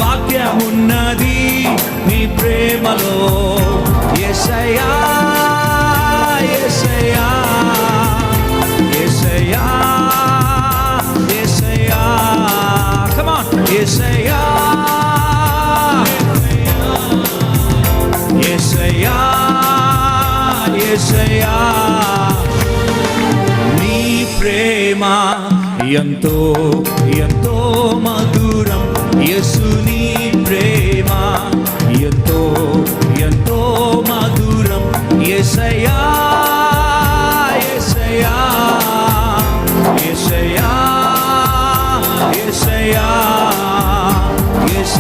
భాగ్యమున్నది నీ ప్రేమలో యేసయ్యా యేసయ్యా యేసయ్యా యేసయ్యా come on యేసయ్యా యేసయ్యా యేసయ్యా నీ ప్రేమ ఎంతో ఎంతో మధురం యేసుని ప్రేమ ఎంతో ఎంతో మధురం యేసయ్యా